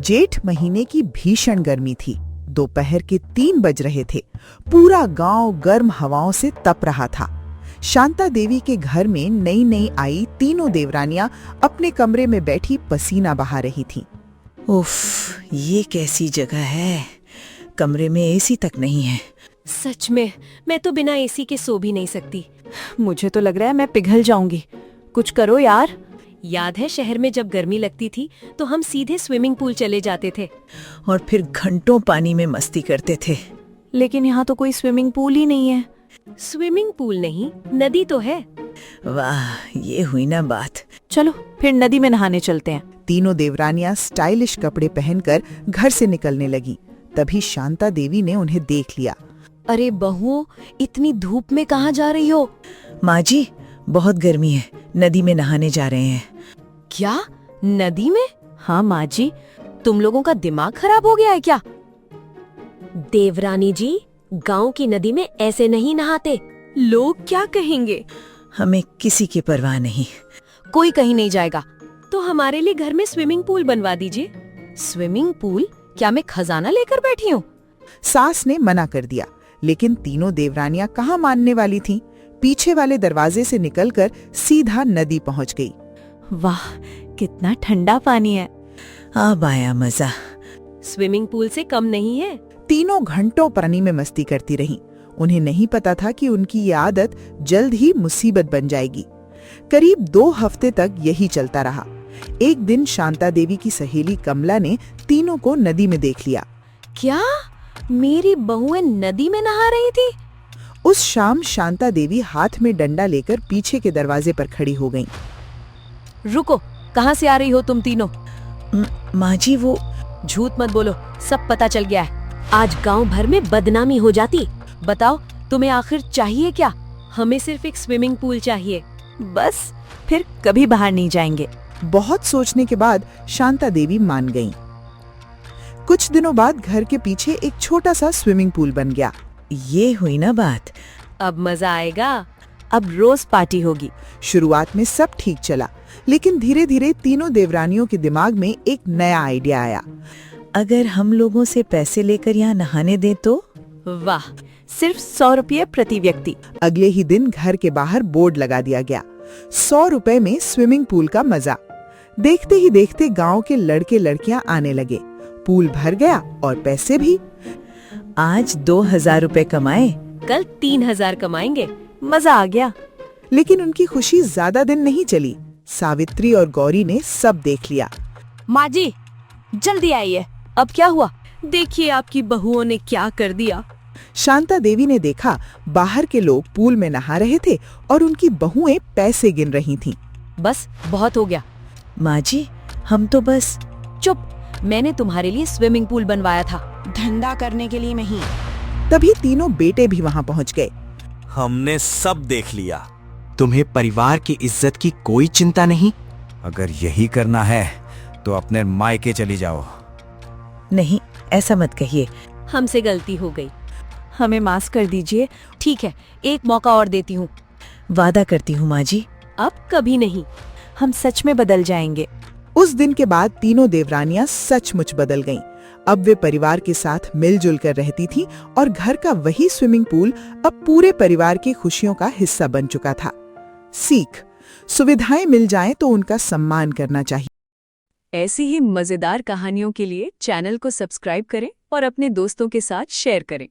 जेठ महीने की भीषण गर्मी थी। दोपहर के 3 बज रहे थे। पूरा गांव गर्म हवाओं से तप रहा था। शांता देवी के घर में नई नई आई तीनों देवरानियां अपने कमरे में बैठी पसीना बहा रही थीं। उफ, ये कैसी जगह है। कमरे में एसी तक नहीं है। सच में मैं तो बिना एसी के सो भी नहीं सकती। मुझे तो लग रहा है मैं पिघल जाऊंगी। कुछ करो यार। याद है शहर में जब गर्मी लगती थी तो हम सीधे स्विमिंग पूल चले जाते थे और फिर घंटों पानी में मस्ती करते थे। लेकिन यहाँ तो कोई स्विमिंग पूल ही नहीं है। स्विमिंग पूल नहीं, नदी तो है। वाह, ये हुई ना बात। चलो फिर नदी में नहाने चलते हैं। तीनों देवरानियां स्टाइलिश कपड़े पहनकर घर से निकलने लगी। तभी शांता देवी ने उन्हें देख लिया। अरे बहुओं, इतनी धूप में कहाँ जा रही हो? माँ जी, बहुत गर्मी है, नदी में नहाने जा रहे हैं। क्या? नदी में? हाँ माँ जी। तुम लोगों का दिमाग खराब हो गया है क्या? देवरानी जी, गांव की नदी में ऐसे नहीं नहाते। लोग क्या कहेंगे? हमें किसी की परवाह नहीं। कोई कहीं नहीं जाएगा। तो हमारे लिए घर में स्विमिंग पूल बनवा दीजिए। Swimming pool? क्या मैं खजाना लेकर बैठी हूँ? सास ने मना कर दिया, लेकिन तीनों देवरानियां कहाँ मानने वाली थीं। पीछे वाले दरवाजे से निकलकर सीधा नदी पहुँच गई। वाह, कितना ठंडा पानी है। अब आया मजा। स्विमिंग पूल से कम नहीं है। तीनों घंटों पानी में मस्ती करती रहीं। उन्हें नहीं पता था कि उनकी ये आदत जल्द ही मुसीबत बन जाएगी। करीब 2 हफ्ते तक यही चलता रहा। एक दिन शांता देवी की सहेली कमला ने तीनों को नदी में देख लिया। क्या मेरी बहुएं नदी में नहा रही थी? उस शाम शांता देवी हाथ में डंडा लेकर पीछे के दरवाजे पर खड़ी हो गईं। रुको, कहाँ से आ रही हो तुम तीनों? माँ जी, वो झूठ मत बोलो, सब पता चल गया है। आज गांव भर में बदनामी हो जाती। बताओ, तुम्हें आखिर चाहिए क्या? हमें सिर्फ एक स्विमिंग पूल चाहिए। बस, फिर कभी बाहर नहीं जाएंगे। बहुत सोचने के बाद शांता देवी मान गईं। कुछ दिनों बाद घर के पीछे एक छोटा सा स्विमिंग पूल बन गया। ये हुई ना बात। अब मजा आएगा। अब रोज पार्टी होगी। शुरुआत में सब ठीक चला, लेकिन धीरे धीरे तीनों देवरानियों के दिमाग में एक नया आइडिया आया। अगर हम लोगों से पैसे लेकर यहाँ नहाने दें तो? वाह, सिर्फ 100 रुपये प्रति व्यक्ति। अगले ही दिन घर के बाहर बोर्ड लगा दिया गया। 100 रुपए में स्विमिंग पूल का मजा। देखते ही देखते गांव के लड़के लड़कियां आने लगे। पूल भर गया और पैसे भी। आज 2000 रुपए कमाए, कल 3000 कमाएंगे। मजा आ गया। लेकिन उनकी खुशी ज्यादा दिन नहीं चली। सावित्री और गौरी ने सब देख लिया। माँ जी, जल्दी आइए। अब क्या हुआ? देखिए आपकी बहुओं ने क्या कर दिया। शांता देवी ने देखा बाहर के लोग पूल में नहा रहे थे और उनकी बहुएं पैसे गिन रही थीं। बस, बहुत हो गया। माँ जी, हम तो बस। चुप, मैंने तुम्हारे लिए स्विमिंग पूल बनवाया था। धंधा करने के लिए नहीं। तभी तीनों बेटे भी वहाँ पहुँच गए। हमने सब देख लिया। तुम्हें परिवार की इज्जत की कोई चिंता नहीं? अगर यही करना है तो अपने मायके चली जाओ। नहीं, ऐसा मत कहिए। हमसे गलती हो गई। हमें माफ कर दीजिए। ठीक है, एक मौका और देती हूँ। वादा करती हूँ माँ जी। अब कभी नहीं। हम सच में बदल जाएंगे। उस दिन के बाद तीनों देवरानियां सचमुच बदल गईं। अब वे परिवार के साथ मिलजुल कर रहती थीं और घर का वही स्विमिंग पूल अब पूरे परिवार की खुशियों का हिस्सा बन चुका था। सीख: सुविधाएं मिल जाएं तो उनका सम्मान करना चाहिए। ऐसी ही मजेदार कहानियों के लिए चैनल को सब्सक्राइब करें और अपने दोस्तों के साथ शेयर करें।